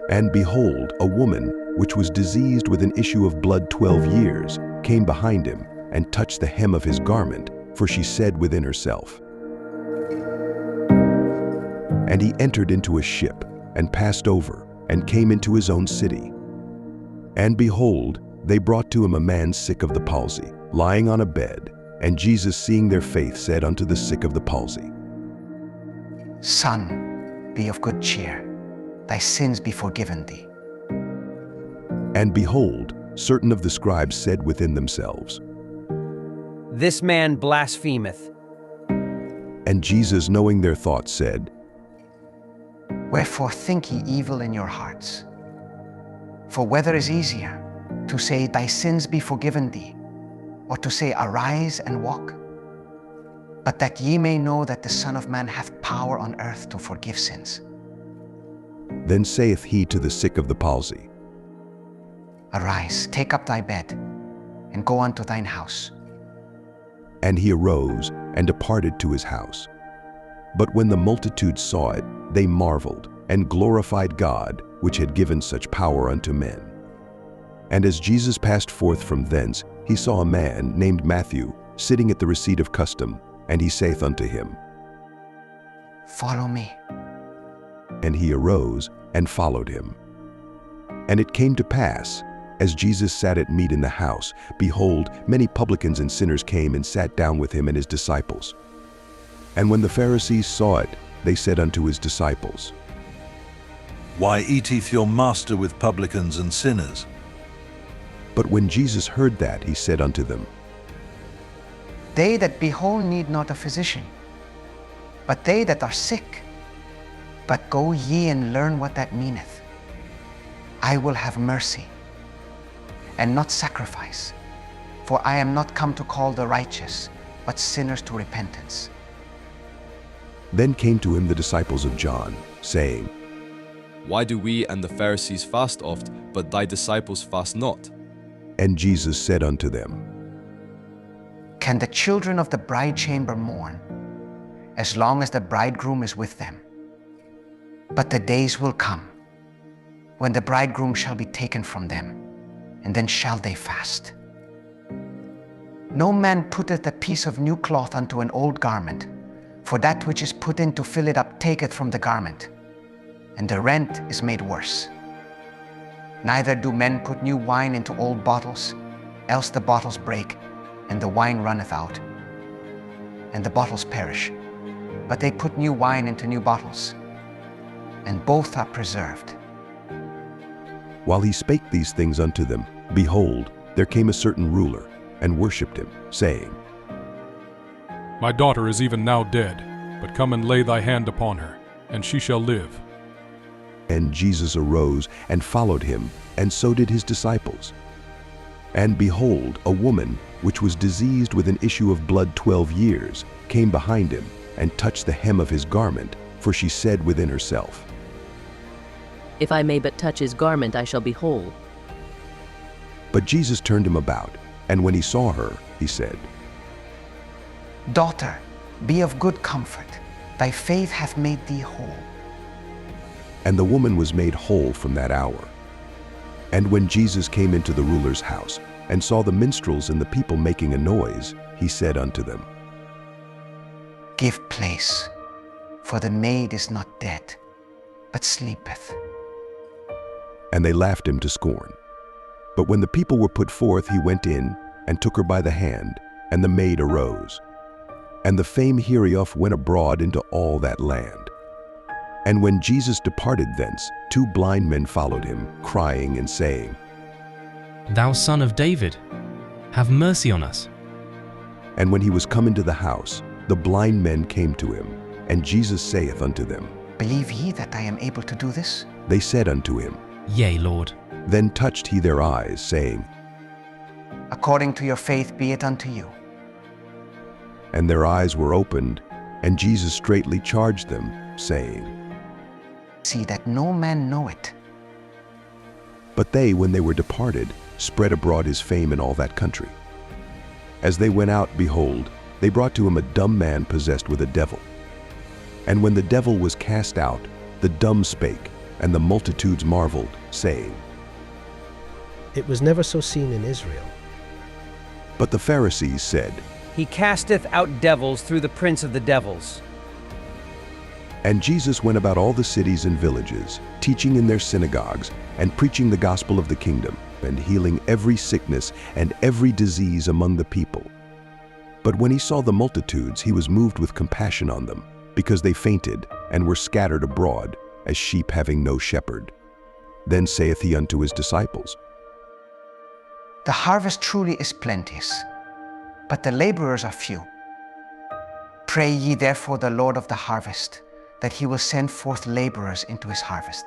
And behold, a woman, which was diseased with an issue of blood 12 years, came behind him and touched the hem of his garment, for she said within herself. And he entered into a ship, and passed over, and came into his own city. And behold, they brought to him a man sick of the palsy, lying on a bed. And Jesus, seeing their faith, said unto the sick of the palsy, Son, be of good cheer, thy sins be forgiven thee. And behold, certain of the scribes said within themselves, This man blasphemeth. And Jesus, knowing their thoughts, said, Wherefore think ye evil in your hearts? For whether is easier, to say, Thy sins be forgiven thee, or to say, Arise and walk? But that ye may know that the Son of Man hath power on earth to forgive sins. Then saith he to the sick of the palsy, Arise, take up thy bed, and go unto thine house. And he arose and departed to his house. But when the multitude saw it, they marveled, and glorified God, which had given such power unto men. And as Jesus passed forth from thence, he saw a man named Matthew sitting at the receipt of custom, and he saith unto him, Follow me. And he arose and followed him. And it came to pass, as Jesus sat at meat in the house, behold, many publicans and sinners came and sat down with him and his disciples. And when the Pharisees saw it, they said unto his disciples, Why eateth your master with publicans and sinners? But when Jesus heard that, he said unto them, They that be whole need not a physician, but they that are sick. But go ye and learn what that meaneth. I will have mercy, and not sacrifice, for I am not come to call the righteous, but sinners to repentance. Then came to him the disciples of John, saying, Why do we and the Pharisees fast oft, but thy disciples fast not? And Jesus said unto them, Can the children of the bride chamber mourn, as long as the bridegroom is with them? But the days will come, when the bridegroom shall be taken from them, and then shall they fast. No man putteth a piece of new cloth unto an old garment, for that which is put in to fill it up taketh from the garment, and the rent is made worse. Neither do men put new wine into old bottles, else the bottles break, and the wine runneth out, and the bottles perish. But they put new wine into new bottles, and both are preserved. While he spake these things unto them, behold, there came a certain ruler, and worshipped him, saying, My daughter is even now dead, but come and lay thy hand upon her, and she shall live. And Jesus arose and followed him, and so did his disciples. And behold, a woman, which was diseased with an issue of blood 12 years, came behind him, and touched the hem of his garment, for she said within herself, If I may but touch his garment, I shall be whole. But Jesus turned him about, and when he saw her, he said, Daughter, be of good comfort, thy faith hath made thee whole. And the woman was made whole from that hour. And when Jesus came into the ruler's house, and saw the minstrels and the people making a noise, he said unto them, Give place, for the maid is not dead, but sleepeth. And they laughed him to scorn. But when the people were put forth, he went in, and took her by the hand, and the maid arose. And the fame hereof went abroad into all that land. And when Jesus departed thence, 2 blind men followed him, crying and saying, Thou Son of David, have mercy on us. And when he was come into the house, the blind men came to him, and Jesus saith unto them, Believe ye that I am able to do this? They said unto him, Yea, Lord. Then touched he their eyes, saying, According to your faith be it unto you. And their eyes were opened, and Jesus straitly charged them, saying, See that no man know it. But they, when they were departed, spread abroad his fame in all that country. As they went out, behold, they brought to him a dumb man possessed with a devil. And when the devil was cast out, the dumb spake, and the multitudes marveled, saying, It was never so seen in Israel. But the Pharisees said, He casteth out devils through the prince of the devils. And Jesus went about all the cities and villages, teaching in their synagogues, and preaching the gospel of the kingdom, and healing every sickness and every disease among the people. But when he saw the multitudes, he was moved with compassion on them, because they fainted and were scattered abroad, as sheep having no shepherd. Then saith he unto his disciples, The harvest truly is plenteous, but the laborers are few. Pray ye therefore the Lord of the harvest, that he will send forth laborers into his harvest.